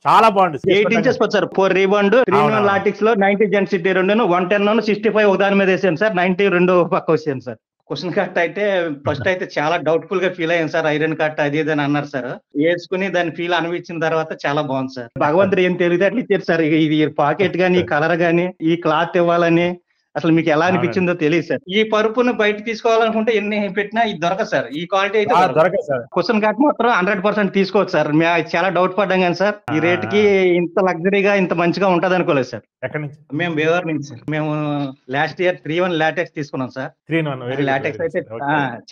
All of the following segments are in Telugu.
చాలా బాగుంది. 8 ఇంచెస్ సార్ 4 రీబాండ్ 3-in-1 లాటిక్స్ లో 90 డెన్సిటీ 2 110 65 ఒక దాని మీద వేసాను సార్. 90 2 పక్క వచ్చాను సార్. క్వశ్చన్ కట్ అయితే ఫస్ట్ అయితే చాలా డౌట్ఫుల్ గా ఫీల్ అయ్యాను సార్. ఐరన్ కట్ అది ఇది అని అన్నారు సార్. వేసుకుని దాని ఫీల్ అనిపించిన తర్వాత చాలా బాగుంది సార్. భగవంతుడు ఏం తెలియదు అట్లా ఇచ్చారు సార్. ఇది పాకెట్ గానీ ఈ కలర్ గానీ ఈ క్లాత్ ఇవ్వాలని అసలు మీకు ఎలా అనిపించిందో తెలియదు సార్. ఈ పరుపును బయట తీసుకోవాలనుకుంటే ఎన్ని పెట్టినా ఇది దొరకదు సార్. ఈ క్వాలిటీ అయితే దొరకదు సార్. క్వశ్చన్ కట్ మాత్రం 100% తీసుకోవచ్చు సార్. మేము చాలా డౌట్ పడ్డాం కానీ సార్ ఈ రేట్ కి ఇంత లగ్జరీగా ఇంత మంచిగా ఉంటది అనుకోలేదు సార్. ఎక్కడి నుంచి? మేము బేవర్ నుంచి సార్. మేము లాస్ట్ ఇయర్ 3-1 లాటెక్స్ తీసుకున్నాం సార్. 3-in-1 లాటెక్స్ అయితే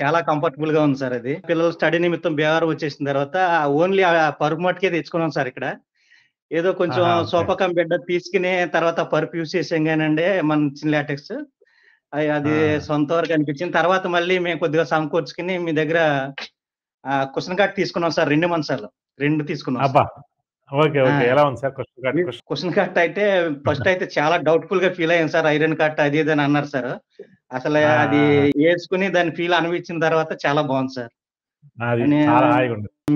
చాలా కంఫర్టబుల్ గా ఉంది సార్. అది పిల్లలు స్టడీ నిమిత్తం బేవర్ వచ్చేసిన తర్వాత ఓన్లీ ఆ పరుపు మట్టుకే తెచ్చుకున్నాం సార్. ఇక్కడ ఏదో కొంచెం సోఫా కమ్ బెడ్ తీసుకుని తర్వాత పరుపు యూజ్ చేసాం కానండి మన చిన్న లాటెక్స్ అది సొంత వరకు అనిపించింది. తర్వాత మళ్ళీ మేము కొద్దిగా సమకూర్చుకుని మీ దగ్గర క్వశ్చన్ కట్ తీసుకున్నాం సార్. 2 మంత్సాలు 2 తీసుకున్నాం. ఎలా ఉంది సార్ క్వశ్చన్ కట్ అయితే ఫస్ట్ అయితే చాలా డౌట్ఫుల్ గా ఫీల్ అయ్యాను సార్. ఐరన్ కట్ అది ఇది అని అన్నారు సార్. అసలు అది వేసుకుని దాని ఫీల్ అనిపించిన తర్వాత చాలా బాగుంది సార్.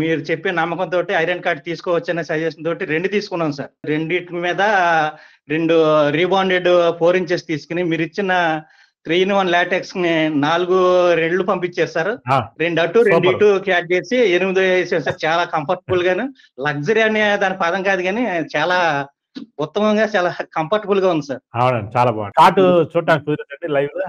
మీరు చెప్పే నమ్మకంతో ఐరన్ కార్డ్ తీసుకోవచ్చనే సజెషన్ తోటి 2 తీసుకున్నాం సార్. రెండిటి మీద 2 రీబాండెడ్ 4 ఇంచెస్ తీసుకుని మీరు ఇచ్చిన 3-in-1 లాటెక్స్ ని 4 రెళ్ళు పంపించారు సార్. 2 అటు 2 ఇటు క్యాట్ చేసి 8 వేసారు సార్. చాలా కంఫర్టబుల్ గాను లగ్జరీ అనే దాని పదం కాదు కానీ చాలా ఉత్తమంగా చాలా కంఫర్టబుల్ గా ఉంది సార్. అవునండి, చాలా బాగుంది. కార్డు చూడడానికి కుదిరిందండి, లైవ్ గా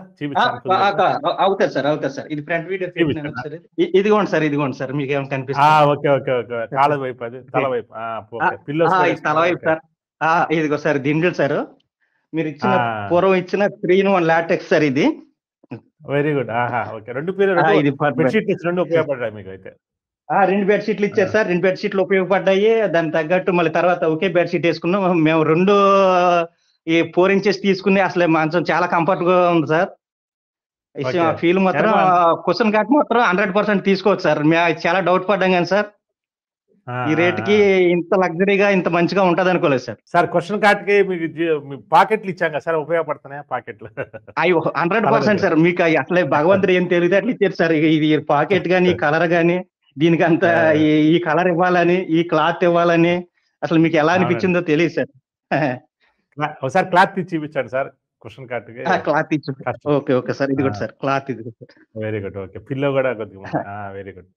అవుతారు సార్. అవుతారు సార్. ఇది ఫ్రంట్ వీడియో సార్. ఇదిగోండి సార్ మీకు ఏమైనా కనిపిస్తుంది? కాళ్ళ వైపు అది తల వైపు తల వైపు సార్. ఇదిగో సార్ దిండులు సార్. మీరు ఇచ్చిన పూర్వం ఇచ్చిన 3-in-1 లాటెక్స్ సార్. ఇది వెరీ గుడ్. 2 బెడ్షీట్లు 2 ఉపయోగపడ్డాయి మీకు అయితే? 2 బెడ్షీట్లు ఇచ్చారు సార్. 2 బెడ్షీట్లు ఉపయోగపడ్డాయి. దాని తగ్గట్టు మళ్ళీ తర్వాత ఒకే బెడ్షీట్ వేసుకున్నాం. మేము 2 ఈ 4 ఇంచెస్ తీసుకుని అసలు మంచం చాలా కంఫర్ట్ గా ఉంది సార్. ఫీల్ మాత్రం క్వశ్చన్ కట్ మాత్రం 100% తీసుకోవచ్చు సార్. మేము చాలా డౌట్ పడ్డాం కానీ సార్ ఈ రేట్ కి ఇంత లగ్జరీగా ఇంత మంచిగా ఉంటది అనుకోలేదు సార్. సార్ క్వశ్చన్ కార్డ్ కి మీకు పాకెట్లు ఇచ్చాం కదా సార్, ఉపయోగపడుతున్నాయా పాకెట్లు? అయ్యో 100% సార్. మీకు అసలే భగవంతుడు ఏం తెలియదు అట్లా ఇచ్చారు సార్. ఇది పాకెట్ గానీ ఈ కలర్ గానీ దీనికి అంత ఈ కలర్ ఇవ్వాలని ఈ క్లాత్ ఇవ్వాలని అసలు మీకు ఎలా అనిపించిందో తెలియదు సార్. ఒకసారి క్లాత్ ఇచ్చి చూపించండి సార్ క్వశ్చన్ కార్డ్ కి. క్లాత్ ఇచ్చి ఓకే సార్. ఇది కూడా సార్ క్లాత్. ఇది వెరీ గుడ్. ఓకే, పిల్లో కూడా కొద్దిగా వెరీ గుడ్.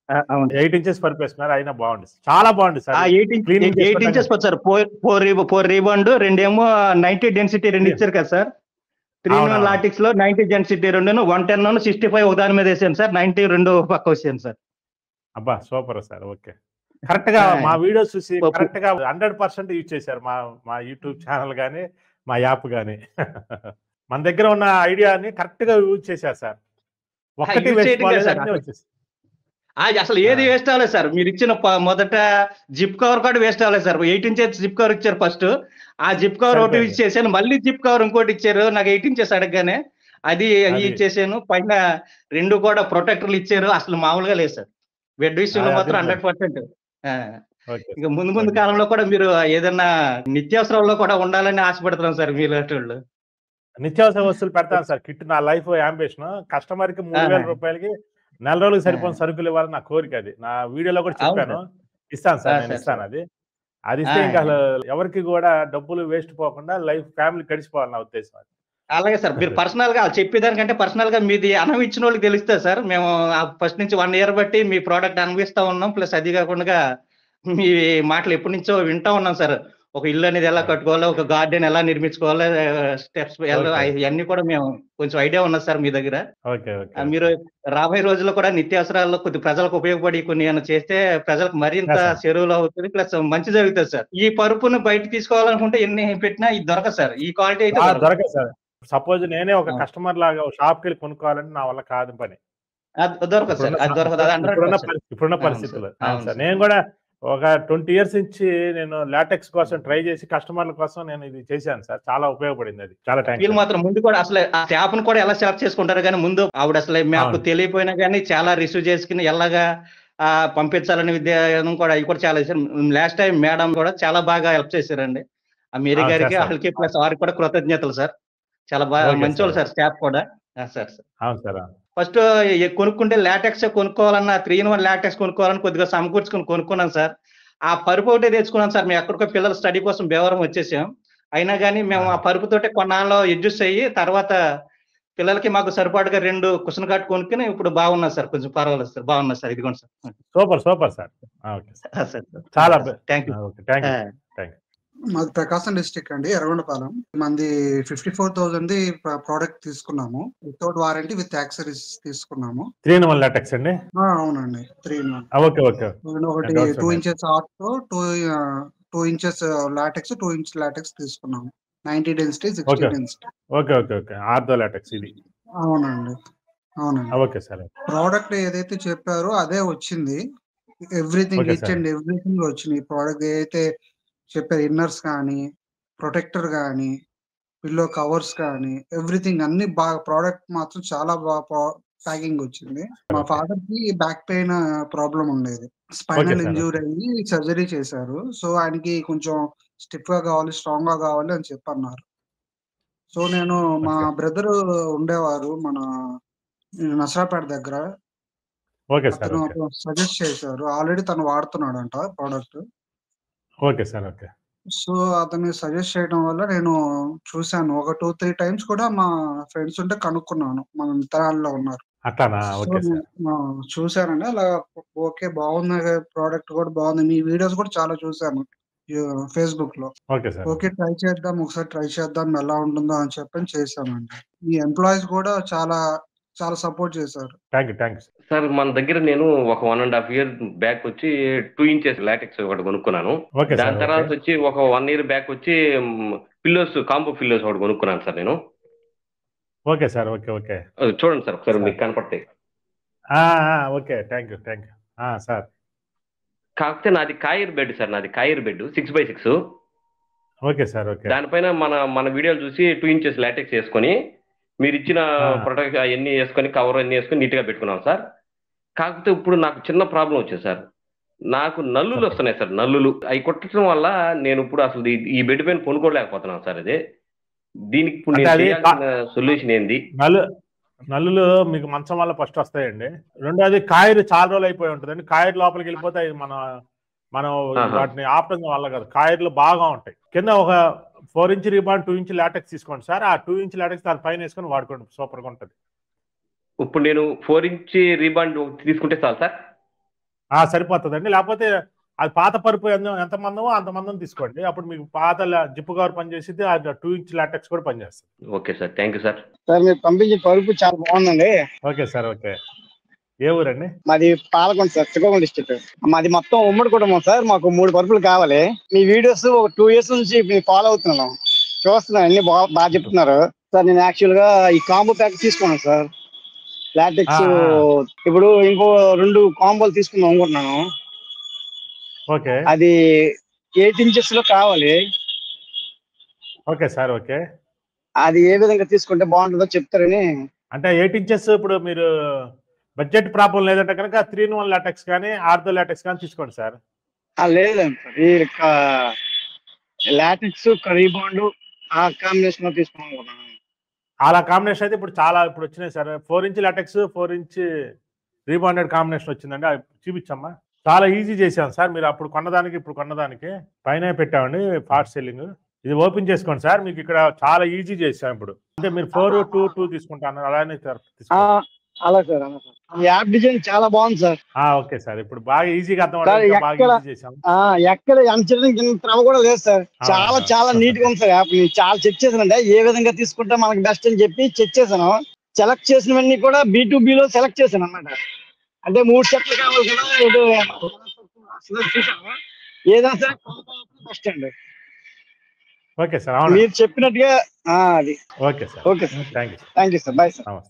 8 ఇంచెస్ పరుపు వేస్తున్నారు, అయినా బాగుంది, చాలా బాగుంది సార్. 8 inches sir. 4 రీబాండ్ 2 ఏమో 90 డెన్సిటీ 2 ఇచ్చారు కదా సార్. 3-in-1 లాటిక్స్ లో 90 డెన్సిటీ 2 110 65 ఒక దాని మీద వేసాను సార్. 90 2 పక్క వచ్చాను సార్. అబ్బా సూపర్ సార్. ఓకే, కరెక్ట్ గా మా వీడియోస్ చూసి కరెక్ట్ గా 100% యూజ్ చేశారు మా యూట్యూబ్ ఛానల్ గానీ మా యాప్ గానీ. మన దగ్గర ఉన్న ఐడియాని కరెక్ట్ గా యూజ్ చేశారు సార్. అసలు ఏది వేస్ట్ అవ్వలేదు సార్. మీరు ఇచ్చిన మొదట జిప్ కవర్ కూడా వేస్ట్ అవ్వలేదు సార్. 8 ఇంచెస్ జిప్ కవర్ ఇచ్చారు ఫస్ట్. ఆ జిప్ కవర్ ఒకటి ఇచ్చేసాను. మళ్ళీ జిప్ కవర్ ఇంకోటి ఇచ్చారు. నాకు 8 ఇంచెస్ అడగగానే అది ఇచ్చేసాను. పైన 2 కూడా ప్రొటెక్టర్లు ఇచ్చారు. అసలు మామూలుగా లేదు సార్. బెడ్ విషయంలో మాత్రం 100%. ఇంకా ముందు కాలంలో కూడా మీరు ఏదన్నా నిత్యావసరాల్లో కూడా ఉండాలని ఆశపడుతున్నాం సార్. మీరు నిత్యావసర వస్తువులు పెడతాను సార్. కిట్ నా లైఫ్ యాంబిషన్. కస్టమర్ కి 3000 రూపాయలకి నెల రోజులకు సరిపోయిన సరుకులు ఇవ్వాలని నా కోరిక. అది నా వీడియోలో కూడా చెప్పాను. ఇస్తాను సార్, నేను ఇస్తాను. అది ఇస్తే ఇంకా ఎవరికి కూడా డబ్బులు వేస్ట్ పోకుండా లైఫ్ ఫ్యామిలీ గడిచిపోవాలి నా ఉద్దేశం. అలాగే సార్. మీరు పర్సనల్ గా చెప్పేదానికంటే పర్సనల్ గా మీది అనుభవించిన వాళ్ళకి తెలుస్తుంది సార్. మేము ఫస్ట్ నుంచి 1 ఇయర్ బట్టి మీ ప్రోడక్ట్ అనుభవిస్తా ఉన్నాం. ప్లస్ అది కాకుండా మీ మాటలు ఎప్పటి నుంచో వింటా ఉన్నాం సార్. ఒక ఇల్లు అనేది ఎలా కట్టుకోవాలో, ఒక గార్డెన్ ఎలా నిర్మించుకోవాలో, స్టెప్స్ ఇవన్నీ కూడా మేము కొంచెం ఐడియా ఉన్నది సార్ మీ దగ్గర. మీరు రాబోయే రోజుల్లో కూడా నిత్యావసరాల్లో కొద్ది ప్రజలకు ఉపయోగపడి కొన్ని చేస్తే ప్రజలకు మరింత చెరువులు అవుతుంది. ప్లస్ మంచి జరుగుతుంది సార్. ఈ పరుపును బయట తీసుకోవాలనుకుంటే ఎన్ని పెట్టినా ఇది దొరకదు సార్. ఈ క్వాలిటీ అయితే దొరకదు సార్. సపోజ్ నేనే ఒక కస్టమర్ లాగా షాప్ కి వెళ్ళి కొనుక్కోవాలంటే నా వల్ల కాదు పని. దొరకదు సార్. అది దొరకదు ఇప్పుడున్న పరిస్థితుల్లో. నేను కూడా ఒక 20 ఇయర్స్ నుంచి నేను లాటెక్స్ కోసం ట్రై చేసి కస్టమర్ల కోసం నేను ఇది చేశాను సార్. చాలా ఉపయోగపడింది. అది చాలా వీళ్ళు మాత్రం ముందు కూడా అసలు ఆ స్టాఫ్ ను కూడా ఎలా సెలెక్ట్ చేసుకుంటారు కానీ ముందు ఆవిడ అసలు మాకు తెలియపోయినా కానీ చాలా రిసీవ్ చేసుకుని ఎలాగా పంపించాలని విద్యార్థం కూడా అవి కూడా చాలా చేశారు. లాస్ట్ టైం మేడం కూడా చాలా బాగా హెల్ప్ చేశారండి. ఆ మేరీ గారికి వాళ్ళకి ప్లస్ వారికి కూడా కృతజ్ఞతలు సార్. చాలా బాగా మంచి వాళ్ళు సార్. స్టాఫ్ కూడా సార్. ఫస్ట్ కొనుక్కుంటే లాటెక్స్ కొనుక్కోవాలన్నా 3-in-1 లాటెక్స్ కొనుక్కోవాలని కొద్దిగా సమకూర్చుకుని కొనుక్కున్నాను సార్. ఆ పరుపు ఒకటే తెచ్చుకున్నాం సార్. మేము ఎక్కడికో పిల్లల స్టడీ కోసం భీమవరం వచ్చేసాం. అయినా గాని మేము ఆ పరుపుతోటే కొన్నాళ్ళు అడ్జస్ట్ అయ్యి తర్వాత పిల్లలకి మాకు సరిపాటుగా 2 కుషన్ కాట్ కొనుక్కొని ఇప్పుడు బాగున్నా సార్. కొంచెం పర్వాలేదు సార్. బాగున్నా సార్. ఇదిగోండి sir. Super sir. Okay sir. Sir. చాలా thank you. Okay. Thank you. మాది ప్రకాశం డిస్ట్రిక్ట్ అండి, ఎర్రగొండపాలెం. మంది 54,000 ప్రోడక్ట్ తీసుకున్నాము. వితౌట్ వారంటీ విత్ యాక్సరీస్ తీసుకున్నాము. 3-in-1 లాటెక్స్ అండి. అవునండి, 3-in-1. ఓకే. ఒకటి 2 inches ఆర్తో, 2 inches LaTeX, 2 inch LaTeX తీసుకున్నాము. 90 density, 60 density. Okay. Ortho LaTeX ఇది. అవునండి. Okay sir. ప్రోడక్ట్ ఏదైతే చెప్పారో అదే వచ్చింది. ఎవ్రీథింగ్, ఈచ్ అండ్ ఎవ్రీథింగ్ వచ్చింది. ప్రోడక్ట్ ఏదైతే చెప్పారు, ఇన్నర్స్ కానీ, ప్రొటెక్టర్ కానీ, పిల్లో కవర్స్ కానీ, ఎవ్రీథింగ్ అన్ని బాగా, ప్రోడక్ట్ మాత్రం చాలా బాగా ప్యాకింగ్ వచ్చింది. మా ఫాదర్ కి బ్యాక్ పెయిన్ ప్రాబ్లం ఉండేది. స్పైనల్ ఇంజూరీ అయ్యి సర్జరీ చేశారు. సో ఆయనకి కొంచెం స్టిఫ్ గా కావాలి, స్ట్రాంగ్ గా కావాలి అని చెప్పన్నారు. సో నేను, మా బ్రదర్ ఉండేవారు మన నసరాపేట దగ్గర, అతను సజెస్ట్ చేశారు. ఆల్రెడీ తను వాడుతున్నాడంట ప్రోడక్ట్. Okay sir. సో అతన్ని సజెస్ట్ చేయడం వల్ల నేను చూశాను. ఒక 2-3 టైమ్స్ కూడా మా ఫ్రెండ్స్ ఉంటే కనుక్కున్నాను. మన మిత్రాల్లో ఉన్నారు. అట్లానా? Okay sir. చూశానండి. అలా ఓకే, బాగుంది, ప్రోడక్ట్ కూడా బాగుంది. మీ వీడియోస్ కూడా చాలా చూశాను ఫేస్బుక్ లో. ఓకే, ఒకసారి ట్రై చేద్దాం ఎలా ఉంటుందో అని చెప్పని చేశామండి. మీ ఎంప్లాయీస్ కూడా చాలా సపోర్ట్ చేశారు. Thank you sir. మన దగ్గర నేను ఒక 1.5 year బ్యాక్ వచ్చి 2 inches లాటెక్స్ ఒకటి కొనుక్కున్నాను. దాని తర్వాత వచ్చి ఒక 1 year బ్యాక్ వచ్చి పిల్లోస్, కాంబో పిల్లోస్ ఒకటి కొనుక్కున్నాను సార్ నేను. Okay sir. ఓకే. చూడండి సార్ ఒకసారి, మీకు కనపడతాయి. ఓకే. Thank you sir. కాకపోతే నాది coir bed sir, 6x6. Okay sir. దానిపైన మన వీడియోలు చూసి 2 inches లాటెక్స్ వేసుకొని, మీరు ఇచ్చిన ప్రొడక్ట్ అవన్నీ వేసుకొని, కవర్ అన్ని వేసుకొని నీట్ గా పెట్టుకున్నాం సార్. కాకపోతే ఇప్పుడు నాకు చిన్న ప్రాబ్లం వచ్చింది సార్. నాకు నల్లులు వస్తున్నాయి సార్. నల్లులు అవి కొట్టడం వల్ల నేను ఇప్పుడు అసలు ఈ బెడ్ పైన కొనుక్కోలేకపోతున్నాను సార్. అదే దీనికి ఇప్పుడు నేను చేయాల్సిన సొల్యూషన్ ఏంది? నల్లులు మీకు మంచం వల్ల ఫస్ట్ వస్తాయండి. రెండోది కాయరు చాలా రోజులు అయిపోయి ఉంటుందండి. కాయరు లోపలికి వెళ్ళిపోతాయి. మనం వాటిని ఆపడం వల్ల కాదు, కాయర్లు బాగా ఉంటాయి. కింద ఒక 4 inch రీబాండ్, 2 inch లాటెక్స్ తీసుకోండి సార్. ఆ 2 inch లాటెక్స్ దాని పైన వేసుకొని వాడుకోండి, సూపర్ గా ఉంటుంది. ఇప్పుడు నేను 4 inch రీబాండ్ తీసుకుంటే చాలు సార్? సరిపోతుందండి. లేకపోతే అది పాత పరుపు ఎంత మందమో అంత మందం తీసుకోండి. అప్పుడు మీకు పాత జిప్పు కవర్ పనిచేసింది, అది 2 inch లాటెక్స్ కూడా పనిచేస్తుంది. Okay sir, thank you sir. Sir మీరు పంపించే పరుపు చాలా బాగుందండి. Okay sir. ఏ ఊరండి? మాది పాలకొండ సార్, శ్రీకాకుళం డిస్ట్రిక్ట్. మాది మొత్తం ఉమ్మడి కుటుంబం సార్. మాకు 3 పరుపులు కావాలి. మీ వీడియోస్ ఒక 2 years నుంచి ఫాలో అవుతున్నాను, చూస్తున్నాను, అన్ని బాగా చెప్తున్నారు సార్. నేను యాక్చువల్ గా ఈ కాంబో ప్యాక్ తీసుకున్నాను సార్, లాటెక్స్. ఇప్పుడు ఇంకో 2 కాంబోలు తీసుకుందాం అనుకుంటున్నాను. అది 8 inches లో కావాలి. Okay sir. అది ఏ విధంగా తీసుకుంటే బాగుంటుందో చెప్తారని. అంటే 8 inches ఇప్పుడు మీరు బడ్జెట్ ప్రాబ్లం లేదంటే కనుక 3-in-1 లాటెక్స్ కానీ, ఆర్థో లాటెక్స్ కానీ తీసుకోండి సార్. లేదండి సార్, ఈ లాటెక్స్ రీబాండ్ ఆ కాంబినేషన్ లో తీసుకున్నాను. అలా కాంబినేషన్ అయితే ఇప్పుడు వచ్చినాయి sir. 4 inch LaTeX, 4 inch rebonded combination వచ్చిందండి. అది చూపించమ్మా. చాలా ఈజీ చేశాను సార్. మీరు అప్పుడు కొన్నదానికి ఇప్పుడు కొన్నదానికి పైన పెట్టామండి ఫాస్ట్ సెల్లింగ్. ఇది ఓపెన్ చేసుకోండి సార్. మీకు ఇక్కడ చాలా ఈజీ చేసాం ఇప్పుడు. అంటే మీరు 4-2-2 తీసుకుంటాను, అలానే అలా సార్. యాప్ డిజైన్ చాలా బాగుంది సార్. Okay sir. ఇప్పుడు బాగా ఈజీగా అర్థం చేసాం. ఎక్కడ శ్రమ కూడా లేదు సార్. చాలా నీట్ గా ఉంది సార్. యాప్ చాలా చెక్ చేసానంటే ఏ విధంగా తీసుకుంటే మనకి బెస్ట్ అని చెప్పి చెక్ చేశాను. సెలెక్ట్ చేసినవన్నీ కూడా B2B లో సెలెక్ట్ చేశాను అన్నమాట. అంటే 3 సెట్లు కావాలి కదా, చూసాను. ఏదైనా సరే బెస్ట్ అండి. Okay sir. మీరు చెప్పినట్టుగా అది. Okay sir. Thank you sir. Bye sir.